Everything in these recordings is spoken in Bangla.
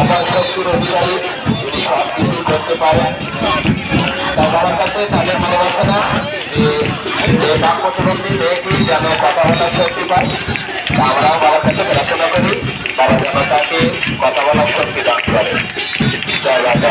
অপার শক্তির অধিকারী, তিনি সব কিছু করতে পারেন। তাই বাবার কাছে তাদের ভালোবাসা যে বাক প্রতিবন্ধী মেয়েটি যেন কথা বলার শক্তি পায়, তা আমরাও বাবার কাছে প্রার্থনা করি, বাবা যেন তাকে কথা বলার শক্তি দান করে। জয় বাবা।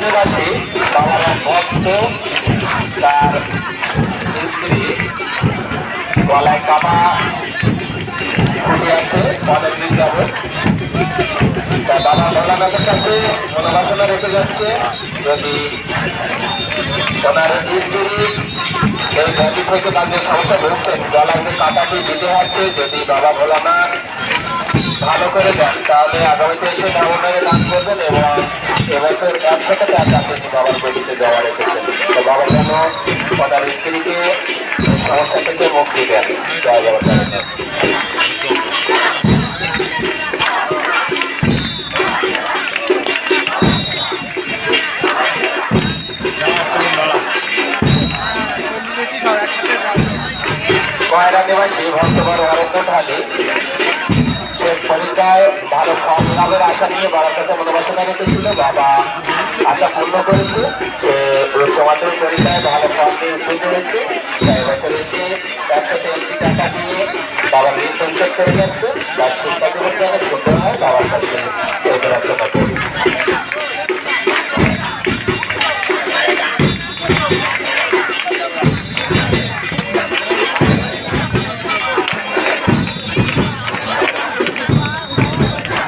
নিবাসী বাবার ভক্ত, তার স্ত্রী গলায় কামা ফুটে আছে অনেকদিন যাবে। তা বাবা ভোলানাথের কাছে মনোবাসনা রেখে যাচ্ছে, যদি ওনার স্ত্রী এই ব্যাধি থেকে তাদের সমস্যা ভুগছেন, গলায় যে কাঁটাটি দিতে হচ্ছে, যদি বাবা ভোলানাথ ভালো করে দেন তাহলে আগামীতে এসে দামোদরে দান করবেন এবং এবছর 100 টাকা তিনি বাবার গদিতে দেওয়া রেখেছেন। তো বাবা যেন ওনার স্ত্রীকে সমস্যা থেকে মুক্তি দেন। জয় বাবা জগন্নাথ। কয়রা নিবাসী ভক্তবার অরণ্য ঢালি শেষ পরীক্ষায় ভালো ফল লাভের আশা নিয়ে বাবার কাছে মনোবাসনা রেখেছিল, বাবা আশা পূর্ণ করেছে। সে উচ্চ মাধ্যমিক পরীক্ষায় ভালো ফল নিয়ে উত্তীর্ণ হয়েছে। তাই এবছর এসে 180 টাকা দিয়ে বাবার ঋণ পরিশোধ করে যাচ্ছে। তার শিক্ষা জীবন যেন সুন্দর হয়, বাবার কাছে এই প্রার্থনা করি।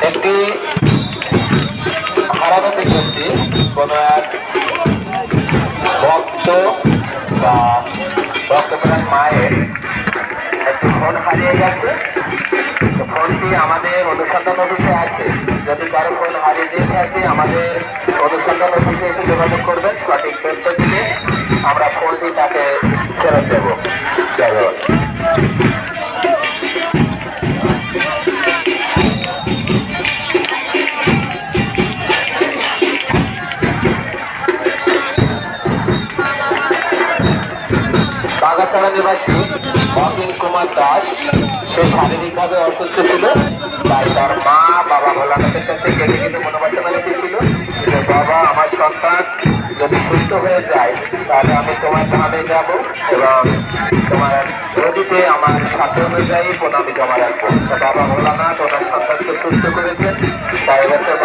একটি হারানো বিজ্ঞপ্তি, কোন এক ভক্ত বা ভক্তপ্রাণ মায়ের একটি ফোন হারিয়ে গেছে। ফোনটি আমাদের অনুসন্ধান অফিসে আছে। যদি কারো ফোন হারিয়ে দিয়ে থাকে আমাদের অনুসন্ধান অফিসে এসে যোগাযোগ করবেন, সঠিক তথ্য দিলে আমরা ফোনটি তাকে ফেরত দেব। জয় বাবা। বাগাছড়া নিবাসী অখিল কুমার দাস, সে শারীরিকভাবে অসুস্থ ছিল। তাই তার মা বাবা ভোলানাথের কাছে কেঁদে কেঁদে মনোবাসনা রেখেছিল যে বাবা আমার সন্তান যদি সুস্থ হয়ে যায় তাহলে আমি তোমার ধামে যাব এবং তোমার নদীতে আমার সাধ্য অনুযায়ী প্রণামী জমা রাখবো। বাবা ভোলানাথ ওনার সন্তানকে সুস্থ করেছেন। তাই এবছর